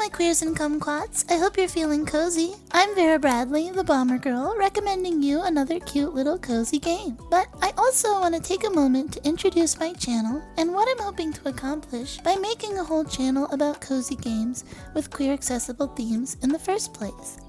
my queers and kumquats, I hope you're feeling cozy. I'm Vera Bradley, the Bomber Girl, recommending you another cute little cozy game. But I also want to take a moment to introduce my channel and what I'm hoping to accomplish by making a whole channel about cozy games with queer accessible themes in the first place.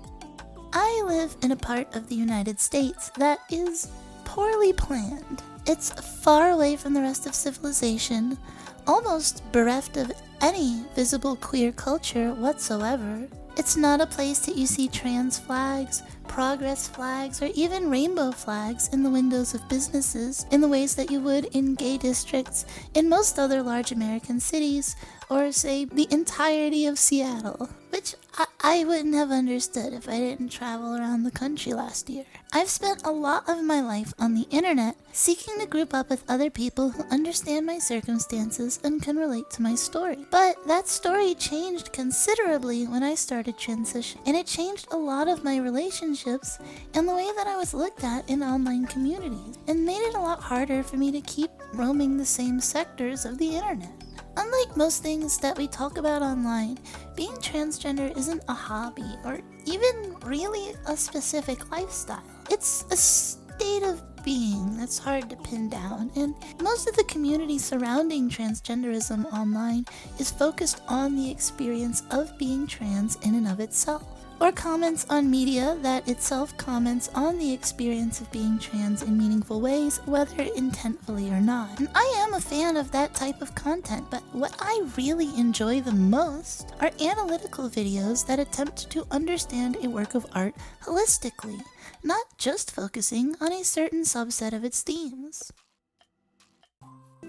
I live in a part of the United States that is poorly planned. It's far away from the rest of civilization, almost bereft of any visible queer culture whatsoever. It's not a place that you see trans flags, progress flags, or even rainbow flags in the windows of businesses in the ways that you would in gay districts in most other large American cities, or say the entirety of Seattle, which I wouldn't have understood if I didn't travel around the country last year. I've spent a lot of my life on the internet seeking to group up with other people who understand my circumstances and can relate to my story. But that story changed considerably when I started transition, and it changed a lot of my relationships and the way that I was looked at in online communities, and made it a lot harder for me to keep roaming the same sectors of the internet. Unlike most things that we talk about online, being transgender isn't a hobby or even really a specific lifestyle. It's a state of being that's hard to pin down, and most of the community surrounding transgenderism online is focused on the experience of being trans in and of itself, or comments on media that itself comments on the experience of being trans in meaningful ways, whether intentfully or not. And I am a fan of that type of content, but what I really enjoy the most are analytical videos that attempt to understand a work of art holistically, not just focusing on a certain subset of its themes.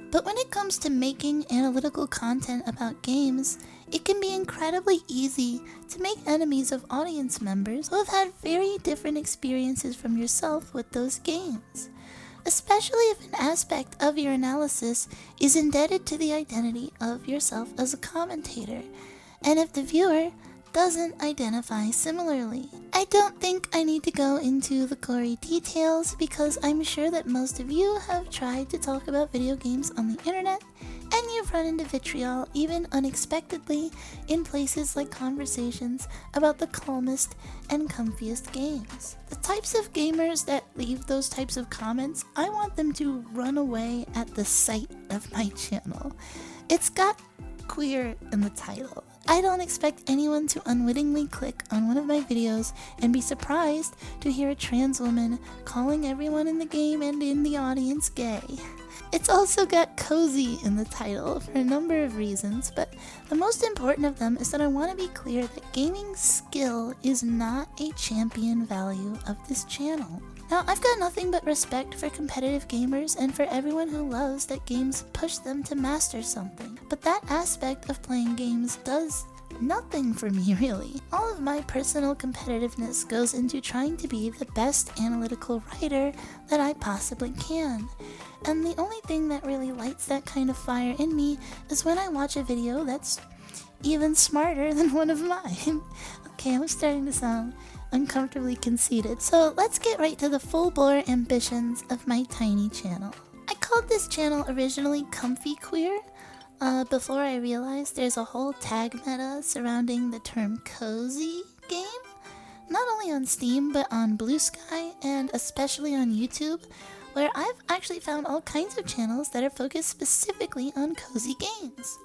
But when it comes to making analytical content about games, it can be incredibly easy to make enemies of audience members who have had very different experiences from yourself with those games, especially if an aspect of your analysis is indebted to the identity of yourself as a commentator, and if the viewer doesn't identify similarly. I don't think I need to go into the gory details because I'm sure that most of you have tried to talk about video games on the internet, and you've run into vitriol even unexpectedly in places like conversations about the calmest and comfiest games. The types of gamers that leave those types of comments, I want them to run away at the sight of my channel. It's got queer in the title. I don't expect anyone to unwittingly click on one of my videos and be surprised to hear a trans woman calling everyone in the game and in the audience gay. It's also got cozy in the title for a number of reasons, but the most important of them is that I want to be clear that gaming skill is not a champion value of this channel. Now, I've got nothing but respect for competitive gamers and for everyone who loves that games push them to master something, but that aspect of playing games does nothing for me, really. All of my personal competitiveness goes into trying to be the best analytical writer that I possibly can. And the only thing that really lights that kind of fire in me is when I watch a video that's even smarter than one of mine. Okay, I'm starting to sound uncomfortably conceited, so let's get right to the full-bore ambitions of my tiny channel. I called this channel originally Comfy Queer, before I realized there's a whole tag meta surrounding the term cozy game, not only on Steam but on Blue Sky and especially on YouTube, where I've actually found all kinds of channels that are focused specifically on cozy games,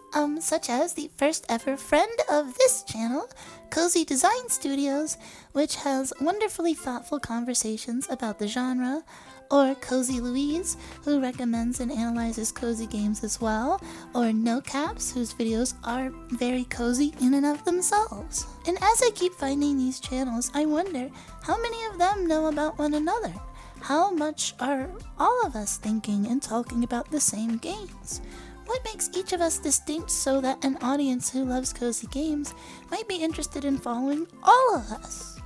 such as the first ever friend of this channel, Cozy Design Studios, which has wonderfully thoughtful conversations about the genre, or Cozy Louise, who recommends and analyzes cozy games as well, or No Caps, whose videos are very cozy in and of themselves. And as I keep finding these channels, I wonder how many of them know about one another. How much are all of us thinking and talking about the same games? What makes each of us distinct so that an audience who loves cozy games might be interested in following all of us?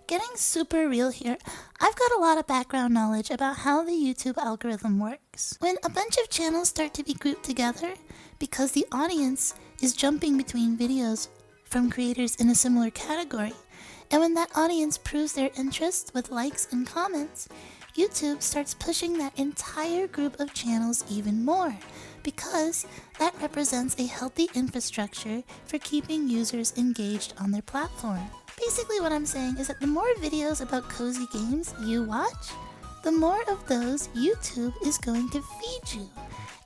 Getting super real here, I've got a lot of background knowledge about how the YouTube algorithm works. When a bunch of channels start to be grouped together because the audience is jumping between videos from creators in a similar category, and when that audience proves their interest with likes and comments, YouTube starts pushing that entire group of channels even more, because That represents a healthy infrastructure for keeping users engaged on their platform. Basically what I'm saying is that the more videos about cozy games you watch, the more of those YouTube is going to feed you.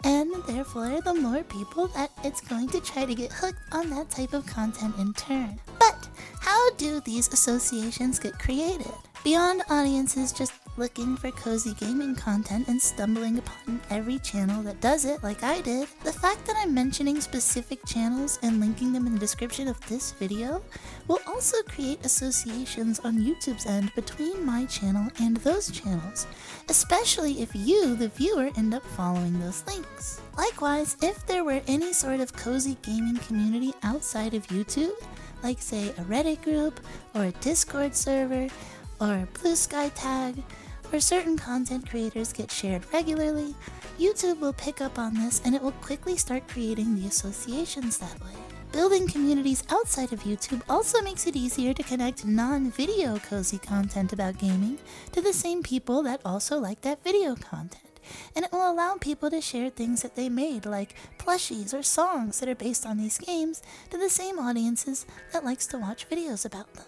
And therefore, the more people that it's going to try to get hooked on that type of content in turn. But how do these associations get created? Beyond audiences just looking for cozy gaming content and stumbling upon every channel that does it like I did, the fact that I'm mentioning specific channels and linking them in the description of this video will also create associations on YouTube's end between my channel and those channels, especially if you, the viewer, end up following those links. Likewise, if there were any sort of cozy gaming community outside of YouTube, like say a Reddit group or a Discord server or a Blue Sky tag, where certain content creators get shared regularly, YouTube will pick up on this and it will quickly start creating the associations that way. Building communities outside of YouTube also makes it easier to connect non-video cozy content about gaming to the same people that also like that video content. And it will allow people to share things that they made, like plushies or songs that are based on these games, to the same audiences that likes to watch videos about them.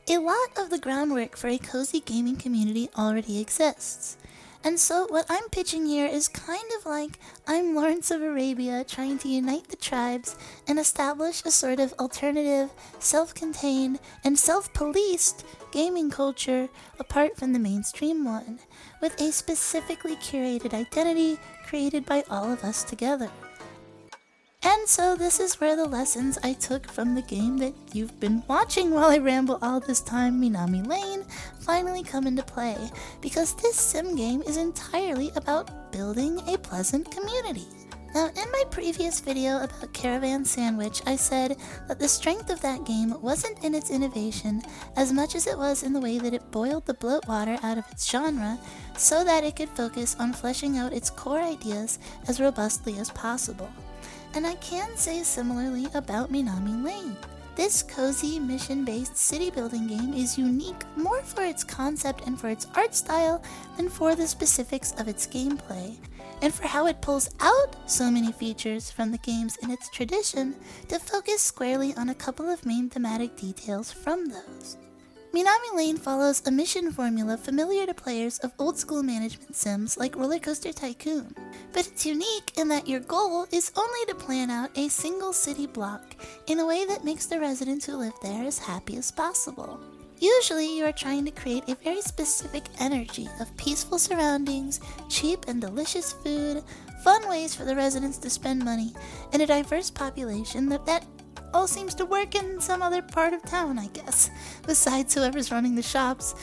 A lot of the groundwork for a cozy gaming community already exists. And so what I'm pitching here is kind of like I'm Lawrence of Arabia trying to unite the tribes and establish a sort of alternative, self-contained, and self-policed gaming culture apart from the mainstream one, with a specifically curated identity created by all of us together. And so this is where the lessons I took from the game that you've been watching while I ramble all this time, Minami Lane, finally come into play, because this sim game is entirely about building a pleasant community. Now, in my previous video about Caravan Sandwich, I said that the strength of that game wasn't in its innovation as much as it was in the way that it boiled the bloat water out of its genre so that it could focus on fleshing out its core ideas as robustly as possible. And I can say similarly about Minami Lane. This cozy, mission-based city-building game is unique more for its concept and for its art style than for the specifics of its gameplay, and for how it pulls out so many features from the games in its tradition to focus squarely on a couple of main thematic details from those. Minami Lane follows a mission formula familiar to players of old-school management sims like Roller Coaster Tycoon, but it's unique in that your goal is only to plan out a single city block in a way that makes the residents who live there as happy as possible. Usually you are trying to create a very specific energy of peaceful surroundings, cheap and delicious food, fun ways for the residents to spend money, and a diverse population that all seems to work in some other part of town, I guess, besides whoever's running the shops,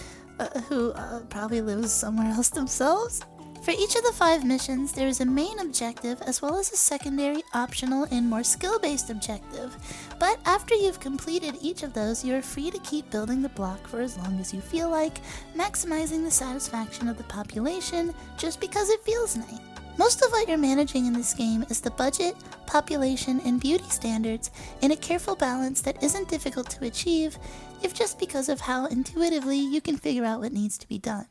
who probably lives somewhere else themselves. For each of the 5 missions, there is a main objective as well as a secondary, optional, and more skill-based objective. But after you've completed each of those, you are free to keep building the block for as long as you feel like, maximizing the satisfaction of the population just because it feels nice. Most of what you're managing in this game is the budget, population, and beauty standards in a careful balance that isn't difficult to achieve, if just because of how intuitively you can figure out what needs to be done.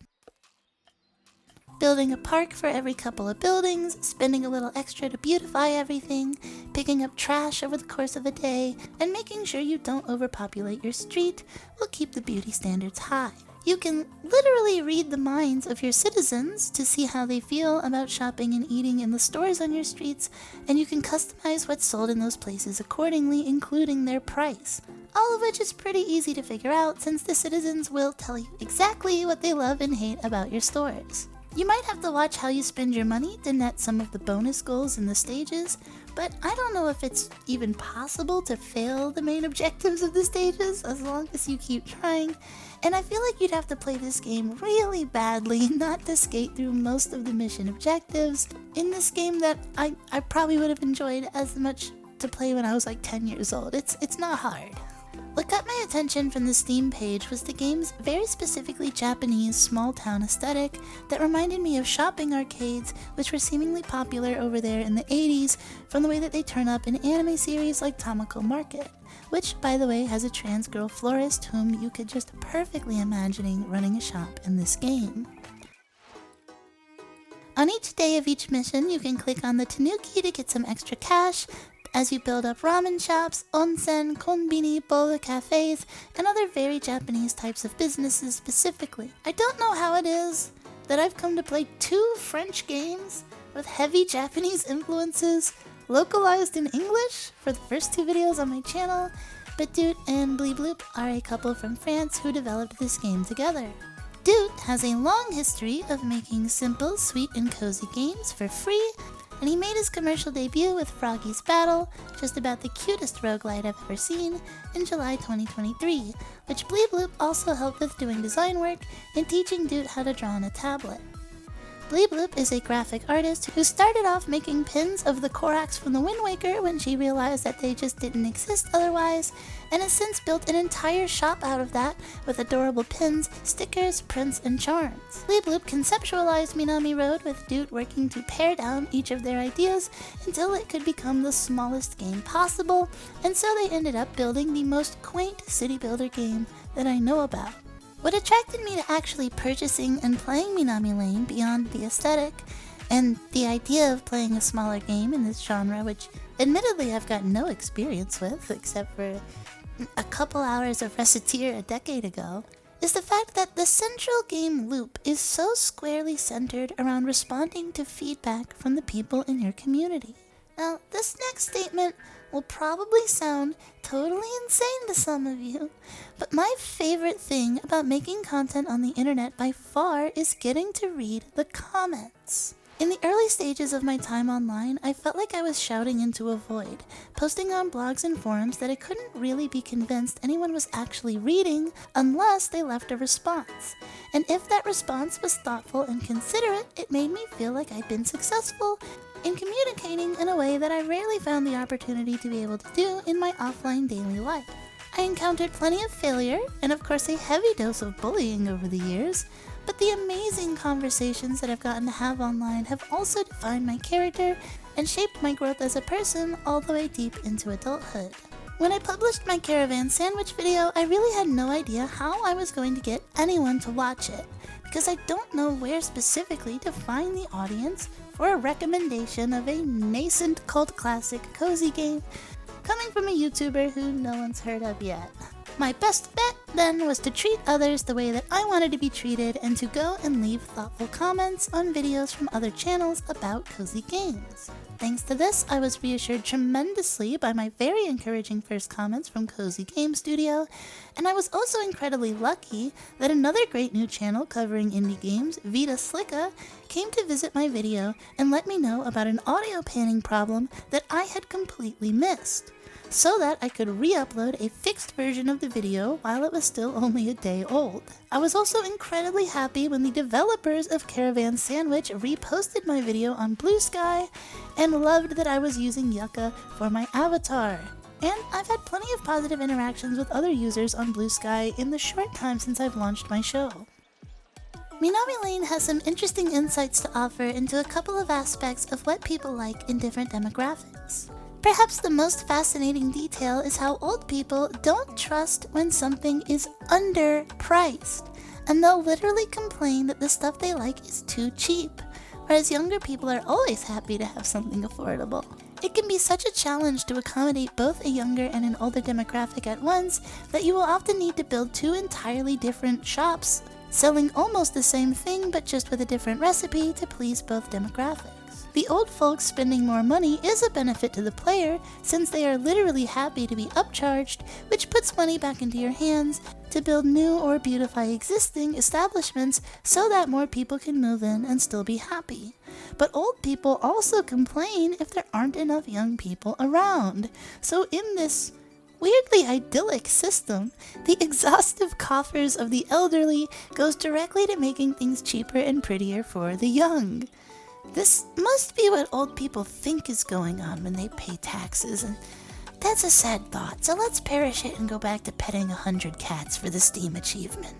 Building a park for every couple of buildings, spending a little extra to beautify everything, picking up trash over the course of a day, and making sure you don't overpopulate your street will keep the beauty standards high. You can literally read the minds of your citizens to see how they feel about shopping and eating in the stores on your streets, and you can customize what's sold in those places accordingly, including their price. All of which is pretty easy to figure out since the citizens will tell you exactly what they love and hate about your stores. You might have to watch how you spend your money to net some of the bonus goals in the stages, but I don't know if it's even possible to fail the main objectives of the stages as long as you keep trying, and I feel like you'd have to play this game really badly not to skate through most of the mission objectives in this game that I probably would have enjoyed as much to play when I was like 10 years old. It's not hard. What got my attention from the Steam page was the game's very specifically Japanese small-town aesthetic that reminded me of shopping arcades, which were seemingly popular over there in the 80s from the way that they turn up in anime series like Tamako Market, which, by the way, has a trans girl florist whom you could just perfectly imagining running a shop in this game. On each day of each mission, you can click on the tanuki to get some extra cash as you build up ramen shops, onsen, konbini, boba cafes, and other very Japanese types of businesses specifically. I don't know how it is that I've come to play 2 French games with heavy Japanese influences localized in English for the first 2 videos on my channel, but Doot and Bleebloop are a couple from France who developed this game together. Doot has a long history of making simple, sweet, and cozy games for free, and he made his commercial debut with Froggy's Battle, just about the cutest roguelite I've ever seen, in July 2023, which Bleebloop also helped with doing design work and teaching Doot how to draw on a tablet. Bleebloop is a graphic artist who started off making pins of the Korax from the Wind Waker when she realized that they just didn't exist otherwise, and has since built an entire shop out of that with adorable pins, stickers, prints, and charms. Bleebloop conceptualized Minami Road with Doot working to pare down each of their ideas until it could become the smallest game possible, and so they ended up building the most quaint city builder game that I know about. What attracted me to actually purchasing and playing Minami Lane beyond the aesthetic and the idea of playing a smaller game in this genre, which admittedly I've got no experience with except for a couple hours of Reciteer a decade ago, is the fact that the central game loop is so squarely centered around responding to feedback from the people in your community. Now, this next statement will probably sound totally insane to some of you, but my favorite thing about making content on the internet by far is getting to read the comments. In the early stages of my time online, I felt like I was shouting into a void, posting on blogs and forums that I couldn't really be convinced anyone was actually reading unless they left a response. And if that response was thoughtful and considerate, it made me feel like I'd been successful in communicating in a way that I rarely found the opportunity to be able to do in my offline daily life. I encountered plenty of failure, and of course a heavy dose of bullying over the years, but the amazing conversations that I've gotten to have online have also defined my character and shaped my growth as a person all the way deep into adulthood. When I published my caravan sandwich video, I really had no idea how I was going to get anyone to watch it, because I don't know where specifically to find the audience for a recommendation of a nascent cult classic cozy game coming from a YouTuber who no one's heard of yet. My best bet then was to treat others the way that I wanted to be treated and to go and leave thoughtful comments on videos from other channels about cozy games. Thanks to this, I was reassured tremendously by my very encouraging first comments from Cozy Game Studio, and I was also incredibly lucky that another great new channel covering indie games, Vita Slicka, came to visit my video and let me know about an audio panning problem that I had completely missed, so that I could re-upload a fixed version of the video while it was still only a day old. I was also incredibly happy when the developers of Caravan Sandwich reposted my video on Blue Sky and loved that I was using Yucca for my avatar. And I've had plenty of positive interactions with other users on Blue Sky in the short time since I've launched my show. Minami Lane has some interesting insights to offer into a couple of aspects of what people like in different demographics. Perhaps the most fascinating detail is how old people don't trust when something is underpriced, and they'll literally complain that the stuff they like is too cheap, whereas younger people are always happy to have something affordable. It can be such a challenge to accommodate both a younger and an older demographic at once that you will often need to build 2 entirely different shops, selling almost the same thing but just with a different recipe to please both demographics. The old folks spending more money is a benefit to the player, since they are literally happy to be upcharged, which puts money back into your hands to build new or beautify existing establishments so that more people can move in and still be happy. But old people also complain if there aren't enough young people around. So in this weirdly idyllic system, the exhaustive coffers of the elderly goes directly to making things cheaper and prettier for the young. This must be what old people think is going on when they pay taxes, and that's a sad thought, so let's perish it and go back to petting 100 cats for the Steam achievement.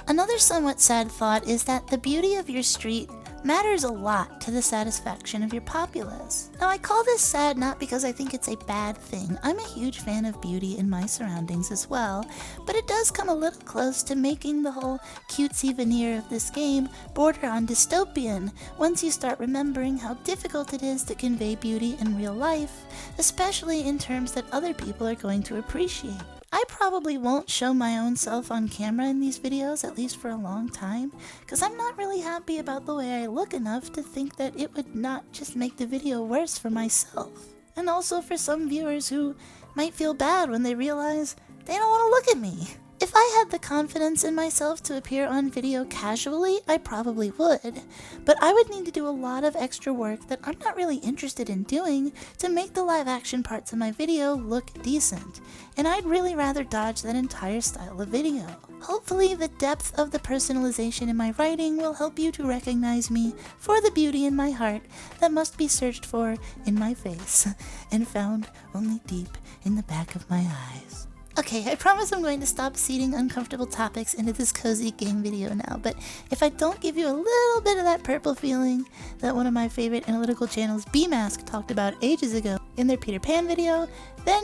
Another somewhat sad thought is that the beauty of your street matters a lot to the satisfaction of your populace. Now, I call this sad not because I think it's a bad thing. I'm a huge fan of beauty in my surroundings as well, but it does come a little close to making the whole cutesy veneer of this game border on dystopian once you start remembering how difficult it is to convey beauty in real life, especially in terms that other people are going to appreciate. I probably won't show my own self on camera in these videos, at least for a long time, because I'm not really happy about the way I look enough to think that it would not just make the video worse for myself. And also for some viewers who might feel bad when they realize they don't want to look at me. If I had the confidence in myself to appear on video casually, I probably would, but I would need to do a lot of extra work that I'm not really interested in doing to make the live action parts of my video look decent, and I'd really rather dodge that entire style of video. Hopefully the depth of the personalization in my writing will help you to recognize me for the beauty in my heart that must be searched for in my face and found only deep in the back of my eyes. Okay, I promise I'm going to stop seeding uncomfortable topics into this cozy game video now, but if I don't give you a little bit of that purple feeling that one of my favorite analytical channels, B-Mask, talked about ages ago in their Peter Pan video, then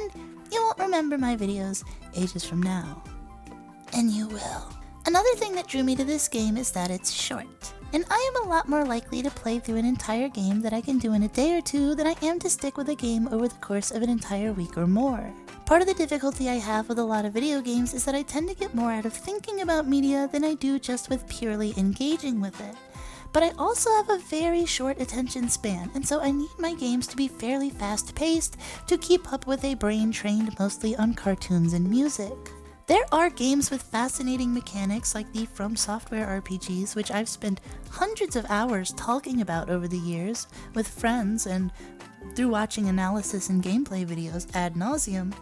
you won't remember my videos ages from now. And you will. Another thing that drew me to this game is that it's short. And I am a lot more likely to play through an entire game that I can do in a day or two than I am to stick with a game over the course of an entire week or more. Part of the difficulty I have with a lot of video games is that I tend to get more out of thinking about media than I do just with purely engaging with it. But I also have a very short attention span, and so I need my games to be fairly fast-paced to keep up with a brain trained mostly on cartoons and music. There are games with fascinating mechanics like the From Software RPGs, which I've spent hundreds of hours talking about over the years with friends and through watching analysis and gameplay videos ad nauseum.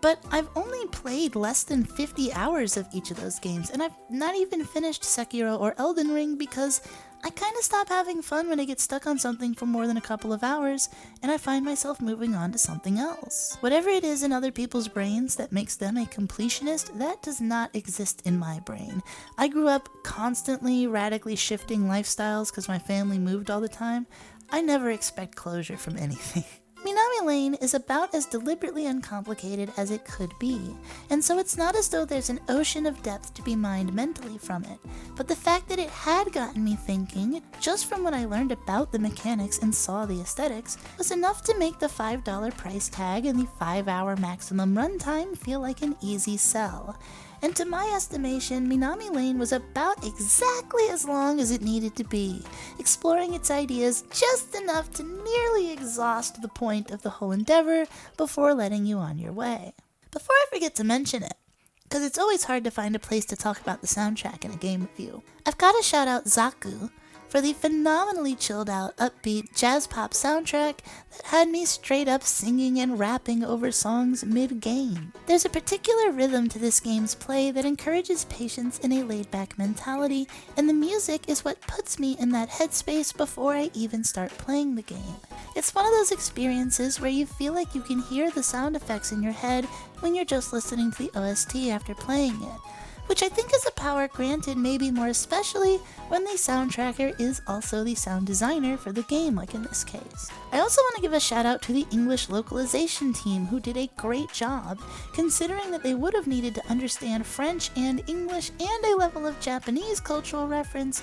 But I've only played less than 50 hours of each of those games, and I've not even finished Sekiro or Elden Ring because I kind of stop having fun when I get stuck on something for more than a couple of hours, and I find myself moving on to something else. Whatever it is in other people's brains that makes them a completionist, that does not exist in my brain. I grew up constantly radically shifting lifestyles because my family moved all the time. I never expect closure from anything. Minami Lane is about as deliberately uncomplicated as it could be, and so it's not as though there's an ocean of depth to be mined mentally from it, but the fact that it had gotten me thinking, just from what I learned about the mechanics and saw the aesthetics, was enough to make the $5 price tag and the 5-hour maximum runtime feel like an easy sell. And to my estimation, Minami Lane was about exactly as long as it needed to be, exploring its ideas just enough to nearly exhaust the point of the whole endeavor before letting you on your way. Before I forget to mention it, because it's always hard to find a place to talk about the soundtrack in a game review, I've got to shout out Zaku for the phenomenally chilled out, upbeat jazz pop soundtrack that had me straight up singing and rapping over songs mid-game. There's a particular rhythm to this game's play that encourages patience in a laid-back mentality, and the music is what puts me in that headspace before I even start playing the game. It's one of those experiences where you feel like you can hear the sound effects in your head when you're just listening to the OST after playing it, which I think is a power granted maybe more especially when the soundtracker is also the sound designer for the game, like in this case. I also want to give a shout out to the English localization team who did a great job, considering that they would have needed to understand French and English and a level of Japanese cultural reference,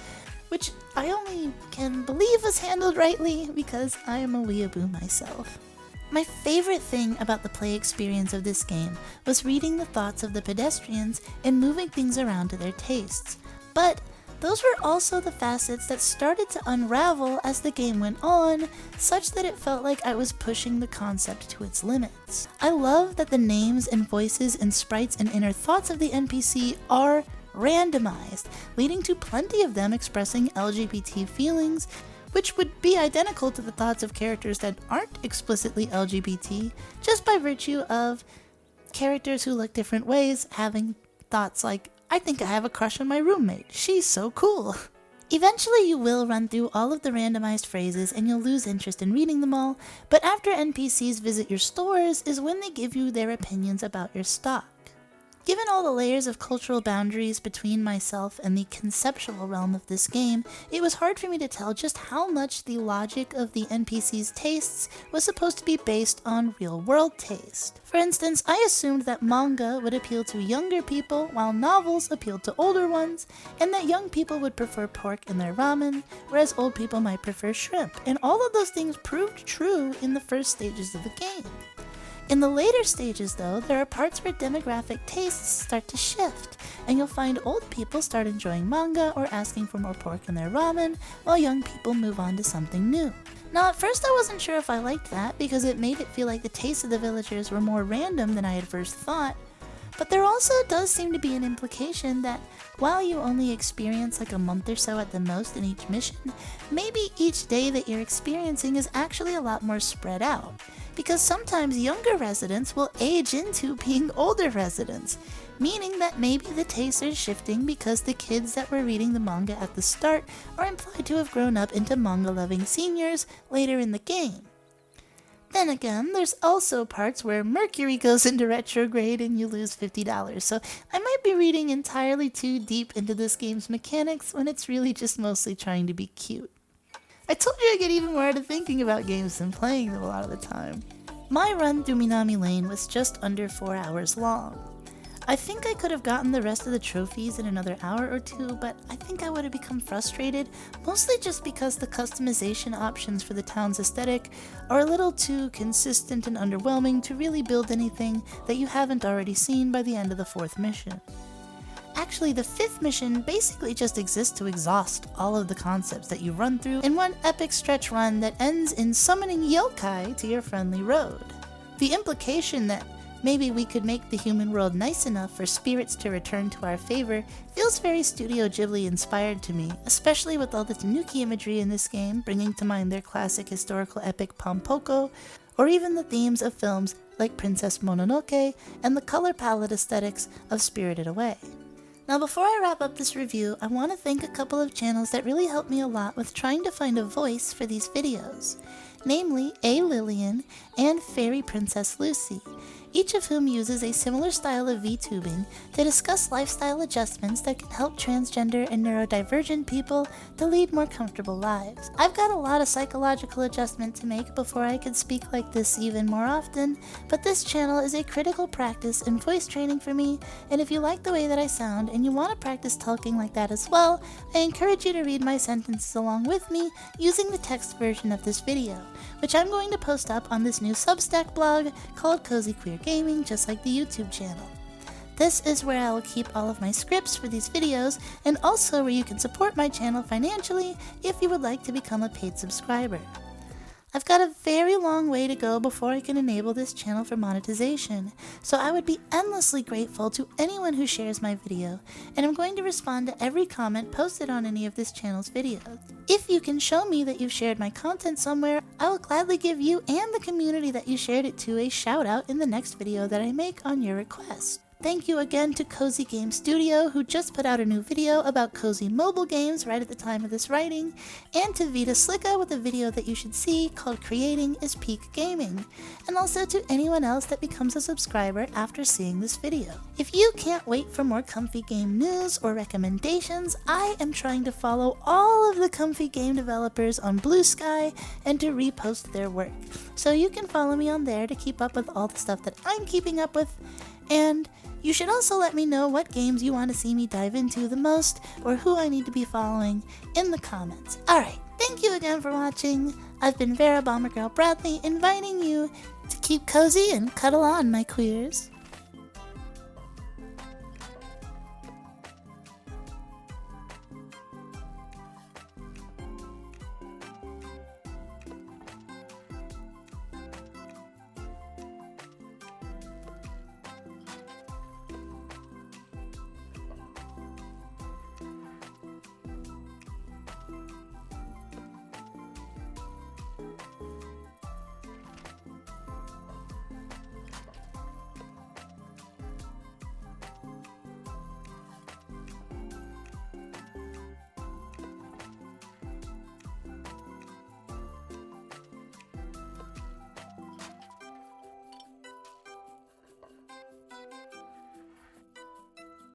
which I only can believe was handled rightly because I am a weeaboo myself. My favorite thing about the play experience of this game was reading the thoughts of the pedestrians and moving things around to their tastes. But those were also the facets that started to unravel as the game went on, such that it felt like I was pushing the concept to its limits. I love that the names and voices and sprites and inner thoughts of the NPC are randomized, leading to plenty of them expressing LGBT feelings, which would be identical to the thoughts of characters that aren't explicitly LGBT, just by virtue of characters who look different ways having thoughts like, I think I have a crush on my roommate, she's so cool. Eventually you will run through all of the randomized phrases and you'll lose interest in reading them all, but after NPCs visit your stores is when they give you their opinions about your stock. Given all the layers of cultural boundaries between myself and the conceptual realm of this game, it was hard for me to tell just how much the logic of the NPC's tastes was supposed to be based on real-world taste. For instance, I assumed that manga would appeal to younger people while novels appealed to older ones, and that young people would prefer pork in their ramen, whereas old people might prefer shrimp, and all of those things proved true in the first stages of the game. In the later stages, though, there are parts where demographic tastes start to shift, and you'll find old people start enjoying manga or asking for more pork in their ramen, while young people move on to something new. Now, at first I wasn't sure if I liked that, because it made it feel like the tastes of the villagers were more random than I had first thought, but there also does seem to be an implication that while you only experience like a month or so at the most in each mission, maybe each day that you're experiencing is actually a lot more spread out. Because sometimes younger residents will age into being older residents, meaning that maybe the tastes are shifting because the kids that were reading the manga at the start are implied to have grown up into manga-loving seniors later in the game. Then again, there's also parts where Mercury goes into retrograde and you lose $50, so I might be reading entirely too deep into this game's mechanics when it's really just mostly trying to be cute. I told you I get even more out of thinking about games than playing them a lot of the time. My run through Minami Lane was just under 4 hours long. I think I could have gotten the rest of the trophies in another hour or two, but I think I would have become frustrated, mostly just because the customization options for the town's aesthetic are a little too consistent and underwhelming to really build anything that you haven't already seen by the end of the 4th mission. Actually, the 5th mission basically just exists to exhaust all of the concepts that you run through in one epic stretch run that ends in summoning yokai to your friendly road. The implication that maybe we could make the human world nice enough for spirits to return to our favor feels very Studio Ghibli inspired to me, especially with all the tanuki imagery in this game bringing to mind their classic historical epic Pompoko, or even the themes of films like Princess Mononoke and the color palette aesthetics of Spirited Away. Now, before I wrap up this review, I want to thank a couple of channels that really helped me a lot with trying to find a voice for these videos, namely A. Lillian and Fairy Princess Lucy, each of whom uses a similar style of VTubing to discuss lifestyle adjustments that can help transgender and neurodivergent people to lead more comfortable lives. I've got a lot of psychological adjustment to make before I could speak like this even more often, but this channel is a critical practice in voice training for me, and if you like the way that I sound and you want to practice talking like that as well, I encourage you to read my sentences along with me using the text version of this video, which I'm going to post up on this new Substack blog called Cozy Queer Gaming, just like the YouTube channel. This is where I will keep all of my scripts for these videos, and also where you can support my channel financially if you would like to become a paid subscriber. I've got a very long way to go before I can enable this channel for monetization, so I would be endlessly grateful to anyone who shares my video, and I'm going to respond to every comment posted on any of this channel's videos. If you can show me that you've shared my content somewhere, I will gladly give you and the community that you shared it to a shout out in the next video that I make on your request. Thank you again to Cozy Game Studio, who just put out a new video about cozy mobile games right at the time of this writing, and to Vita Slicka with a video that you should see called Creating is Peak Gaming, and also to anyone else that becomes a subscriber after seeing this video. If you can't wait for more comfy game news or recommendations, I am trying to follow all of the comfy game developers on Blue Sky and to repost their work, so you can follow me on there to keep up with all the stuff that I'm keeping up with, and you should also let me know what games you want to see me dive into the most, or who I need to be following in the comments. Alright, thank you again for watching. I've been Vera Bomber Girl Bradley, inviting you to keep cozy and cuddle on, my queers.